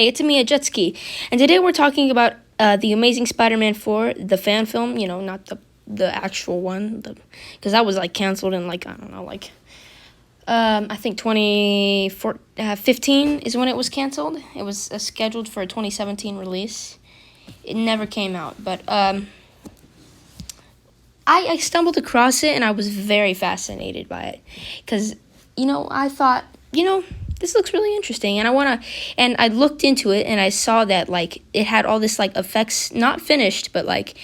Hey, it's me, a jet ski, and today we're talking about the Amazing Spider-Man 4, the fan film. You know, not the actual one, because that was like canceled in like I don't know, like I think 2015 is when it was canceled. It was scheduled for a 2017 release. It never came out, but I stumbled across it and I was very fascinated by it, because I thought this looks really interesting, and I looked into it and I saw that like it had all this like effects not finished but like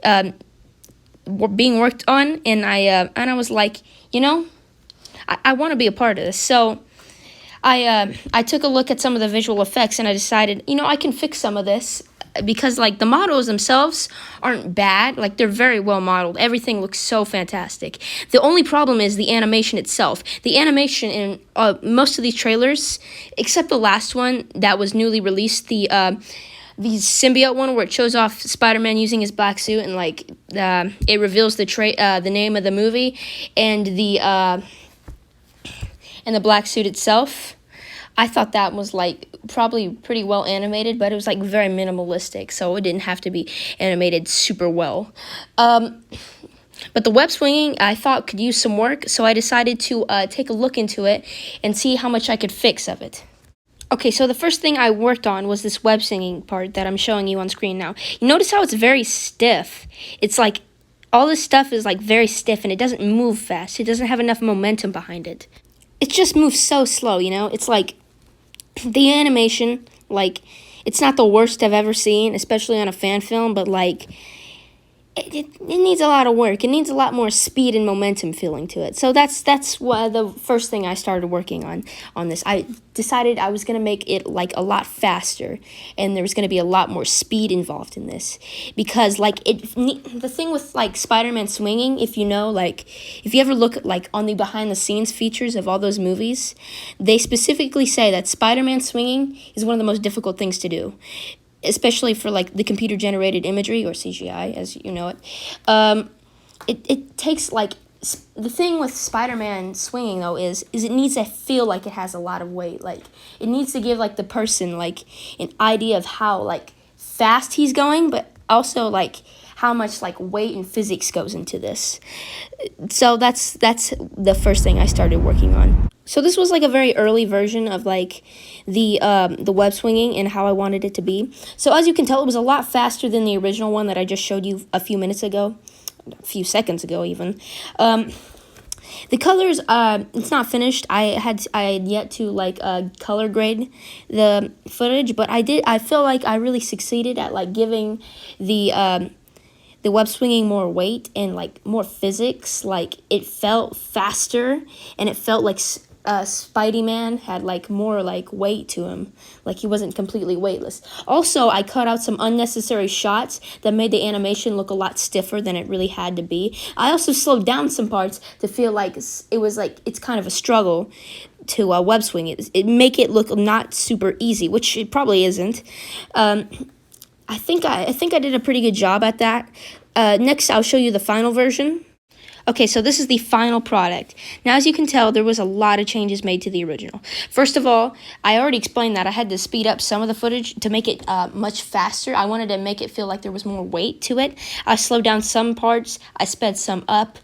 being worked on, and I was like, I want to be a part of this. So I took a look at some of the visual effects and I decided, I can fix some of this, because like the models themselves aren't bad. Like, they're very well modeled. Everything looks so fantastic. The only problem is the animation itself. The animation in most of these trailers, except the last one that was newly released, the symbiote one where it shows off Spider-Man using his black suit and like it reveals the name of the movie and the black suit itself. I thought that was like probably pretty well animated, but it was like very minimalistic, so it didn't have to be animated super well. But the web swinging I thought could use some work, so I decided to take a look into it and see how much I could fix of it. Okay, so the first thing I worked on was this web swinging part that I'm showing you on screen now. You notice how it's very stiff. It's like all this stuff is like very stiff and it doesn't move fast. It doesn't have enough momentum behind it. It just moves so slow, It's like the animation, like, it's not the worst I've ever seen, especially on a fan film, but like it needs a lot of work. It needs a lot more speed and momentum feeling to it. So that's what the first thing I started working on this. I decided I was going to make it like a lot faster, and there was going to be a lot more speed involved in this, because like the thing with like Spider-Man swinging, if you ever look like on the behind the scenes features of all those movies, they specifically say that Spider-Man swinging is one of the most difficult things to do, especially for like the computer generated imagery, or CGI as you know it. It takes like the thing with Spider-Man swinging though is it needs to feel like it has a lot of weight. Like, it needs to give like the person like an idea of how like fast he's going, but also like how much like weight and physics goes into this. So that's the first thing I started working on. So this was like a very early version of like the web swinging and how I wanted it to be. So as you can tell, it was a lot faster than the original one that I just showed you a few seconds ago even. The colors, it's not finished. I had yet to like color grade the footage, but I feel like I really succeeded at like giving the web swinging more weight and like more physics. Like, it felt faster, and it felt like Spidey-Man had like more like weight to him, like he wasn't completely weightless. Also, I cut out some unnecessary shots that made the animation look a lot stiffer than it really had to be. I also slowed down some parts to feel like it's kind of a struggle to web swing it make it look not super easy, which it probably isn't. I think I did a pretty good job at that. Next, I'll show you the final version. Okay, so this is the final product. Now, as you can tell, there was a lot of changes made to the original. First of all, I already explained that I had to speed up some of the footage to make it much faster. I wanted to make it feel like there was more weight to it. I slowed down some parts, I sped some up,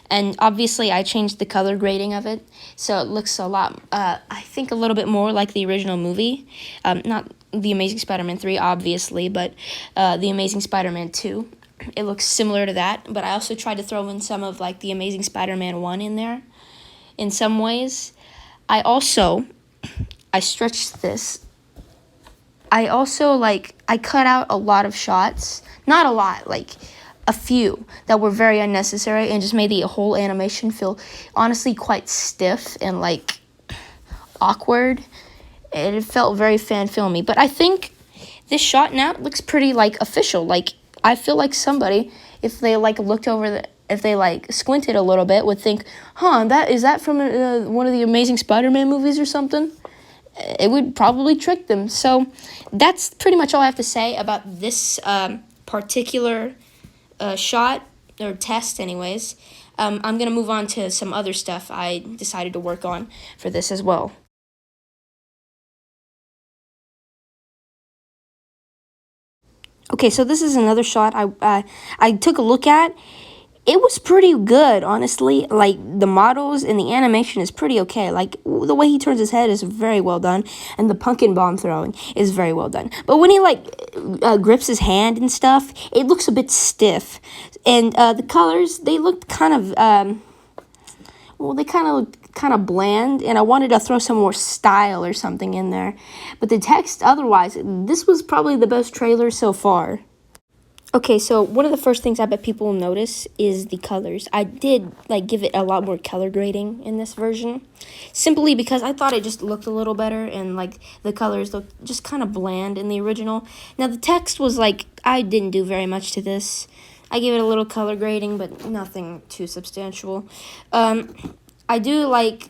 and obviously I changed the color grading of it, so it looks a lot, I think a little bit more like the original movie. Not The Amazing Spider-Man 3, obviously, but The Amazing Spider-Man 2. It looks similar to that, but I also tried to throw in some of like the Amazing Spider-Man 1 in there in some ways. I stretched this. I cut out a lot of shots, not a lot, like a few that were very unnecessary, and just made the whole animation feel honestly quite stiff and like awkward. And it felt very fan filmy, but I think this shot now looks pretty like official. Like, I feel like somebody, if they like looked over if they like squinted a little bit, would think, is that from one of the Amazing Spider-Man movies or something? It would probably trick them. So that's pretty much all I have to say about this particular shot, or test anyways. I'm going to move on to some other stuff I decided to work on for this as well. Okay, so this is another shot I took a look at. It was pretty good, honestly. Like, the models and the animation is pretty okay. Like, the way he turns his head is very well done, and the pumpkin bomb throwing is very well done. But when he, like, grips his hand and stuff, it looks a bit stiff. And the colors, they looked kind of, they kind of looked kind of bland, and I wanted to throw some more style or something in there. But the text, otherwise, this was probably the best trailer so far. Okay, so one of the first things I bet people will notice is the colors. I did give it a lot more color grading in this version, simply because I thought it just looked a little better, and the colors looked just kind of bland in the original. Now the text was I didn't do very much to this. I gave it a little color grading, but nothing too substantial. I do like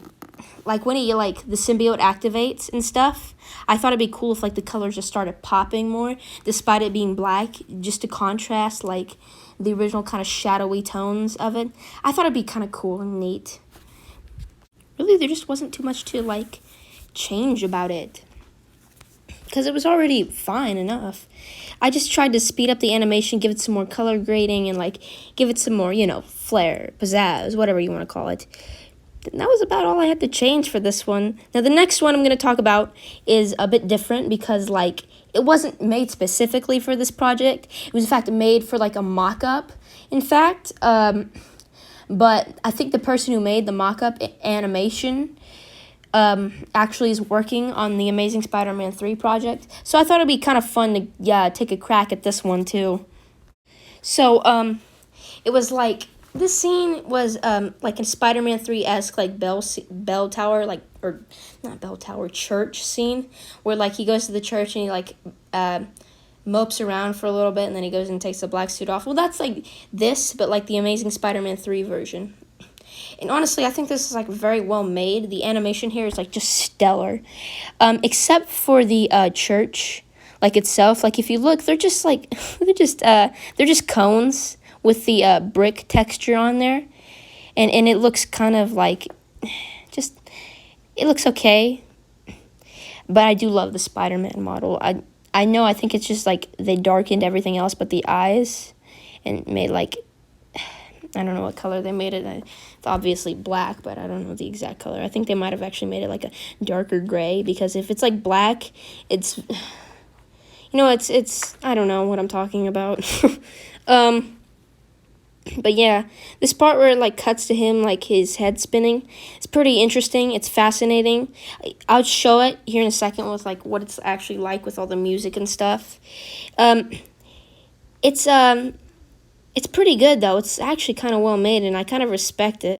when he the symbiote activates and stuff. I thought it'd be cool if the colors just started popping more, despite it being black, just to contrast the original kind of shadowy tones of it. I thought it'd be kind of cool and neat. Really, there just wasn't too much to change about it, because it was already fine enough. I just tried to speed up the animation, give it some more color grading, and give it some more, flair, pizzazz, whatever you want to call it. And that was about all I had to change for this one. Now, the next one I'm going to talk about is a bit different, because, it wasn't made specifically for this project. It was, in fact, made for, a mock-up, in fact. But I think the person who made the mock-up animation actually is working on the Amazing Spider-Man 3 project. So I thought it'd be kind of fun to, take a crack at this one, too. So, it was, this scene was in Spider-Man 3-esque bell tower or not bell tower, church scene, where he goes to the church and he mopes around for a little bit, and then he goes and takes the black suit off. Well, that's this, but the Amazing Spider-Man 3 version. And honestly, I think this is very well made. The animation here is just stellar, except for the church itself. If you look, they're just they're just cones with the brick texture on there, and it looks kind of it looks okay, but I do love the Spider-Man model. I know, I think it's just they darkened everything else but the eyes, and made I don't know what color they made it. It's obviously black, but I don't know the exact color. I think they might have actually made it a darker gray, because if it's black, it's, it's I don't know what I'm talking about. But yeah, this part where it cuts to him his head spinning, it's pretty interesting. It's fascinating. I'll show it here in a second with what it's actually with all the music and stuff. It's pretty good though. It's actually kind of well made, and I kind of respect it.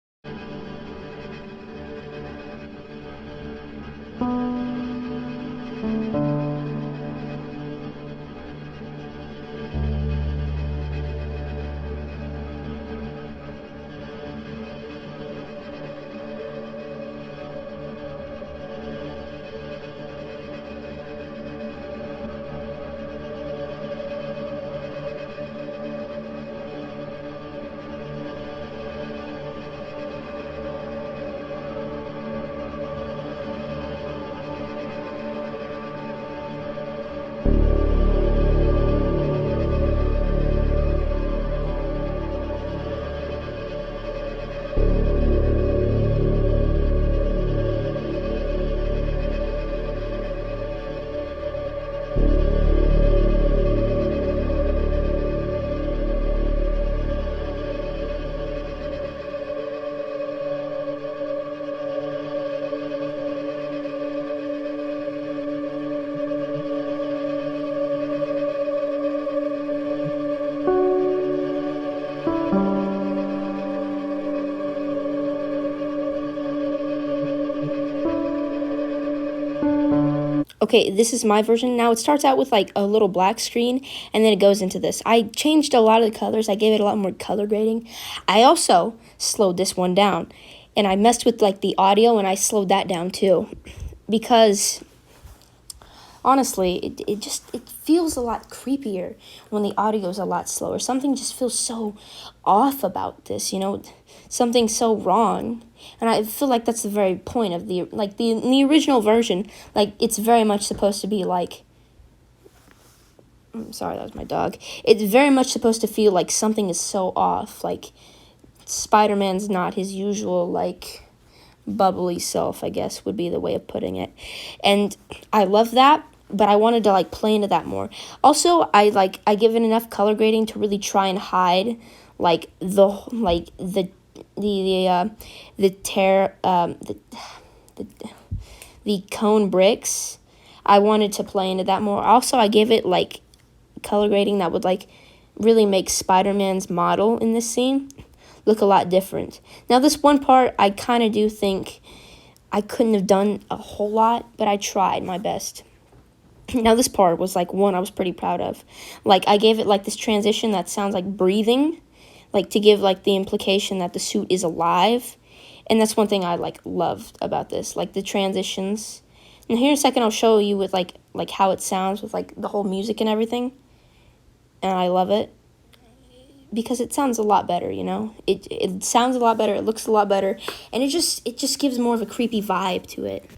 Okay, this is my version. Now, it starts out with, a little black screen, and then it goes into this. I changed a lot of the colors. I gave it a lot more color grading. I also slowed this one down, and I messed with, the audio, and I slowed that down, too. Because, honestly, it feels a lot creepier when the audio is a lot slower. Something just feels so off about this, something so wrong. And I feel that's the very point of the in the original version, it's very much supposed to be I'm sorry, that was my dog. It's very much supposed to feel like something is so off. Like Spider-Man's not his usual like bubbly self, I guess would be the way of putting it. And I love that, but I wanted to like play into that more. Also, I give it enough color grading to really try and hide like the tear the the cone bricks. I wanted to play into that more. Also, I gave it like color grading that would like really make Spider-Man's model in this scene look a lot different. Now, this one part, I kind of do think I couldn't have done a whole lot, but I tried my best. Now, this part was like one I was pretty proud of. Like, I gave it like this transition that sounds like breathing, like to give like the implication that the suit is alive. And that's one thing I like loved about this, like the transitions. And here in a second, I'll show you with like how it sounds with like the whole music and everything. And I love it because it sounds a lot better, you know? It sounds a lot better, it looks a lot better, and it just gives more of a creepy vibe to it.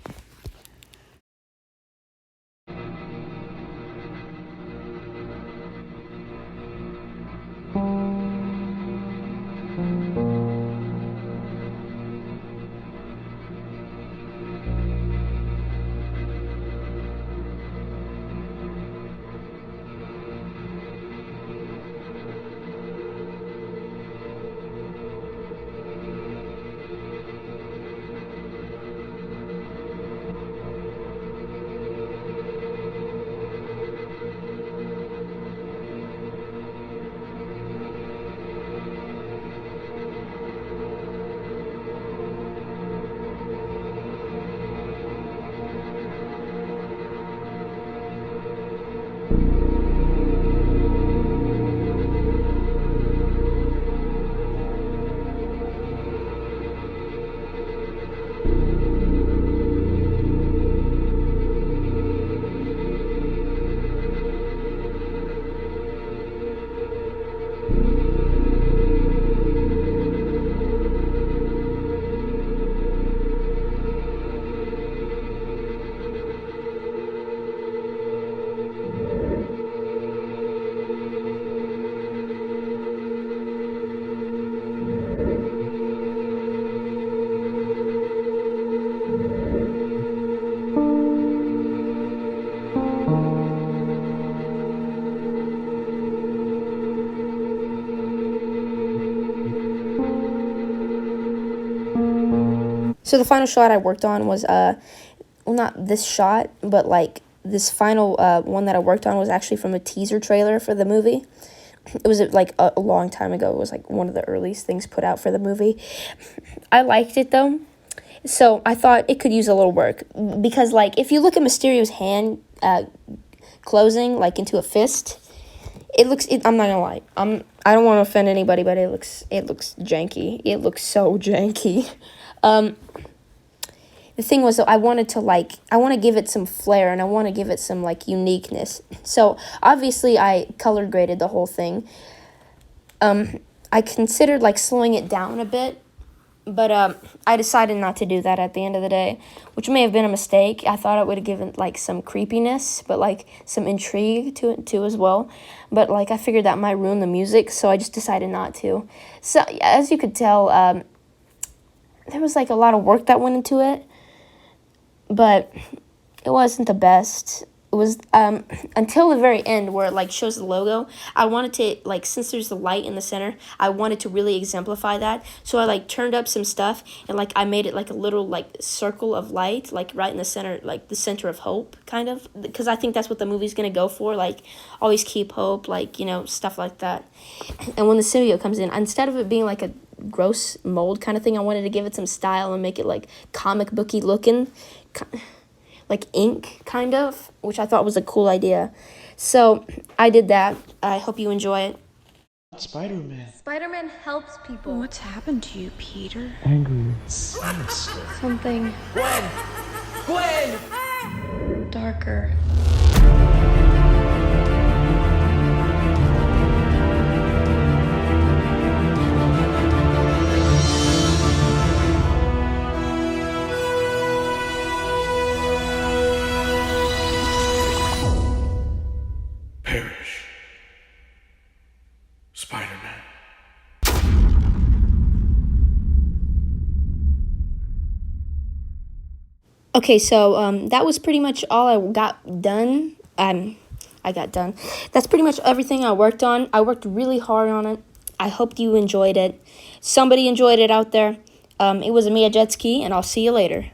So the final shot I worked on was well, not this shot, but like this final one that I worked on was actually from a teaser trailer for the movie. It was like a long time ago. It was like one of the earliest things put out for the movie. I liked it though, so I thought it could use a little work because like if you look at Mysterio's hand closing like into a fist, it looks. I'm not gonna lie. I don't want to offend anybody, but it looks janky. It looks so janky. The thing was, though, I want to give it some flair, and I want to give it some, like, uniqueness. So, obviously, I color graded the whole thing. I considered, like, slowing it down a bit, but I decided not to do that at the end of the day, which may have been a mistake. I thought it would have given, like, some creepiness, but, like, some intrigue to it, too, as well. But, like, I figured that might ruin the music, so I just decided not to. So, as you could tell, there was, like, a lot of work that went into it. But it wasn't the best. It was until the very end where it like shows the logo. I wanted to like, since there's the light in the center, I wanted to really exemplify that. So I like turned up some stuff and like I made it like a little like circle of light, like right in the center, like the center of hope, kind of, because I think that's what the movie's gonna go for. Like always keep hope, like, you know, stuff like that. And when the symbiote comes in, instead of it being like a gross mold kind of thing, I wanted to give it some style and make it like comic booky looking, like ink kind of, which I thought was a cool idea. So I did that. I hope you enjoy it. Spider-Man. Spider-Man helps people. What's happened to you, Peter? Angry. Sinister. Something Gwen! Gwen! darker. Perish. Okay, so that was pretty much all I got done. I got done. That's pretty much everything I worked on. I worked really hard on it. I hope you enjoyed it. Somebody enjoyed it out there. It was me, a jet ski, and I'll see you later.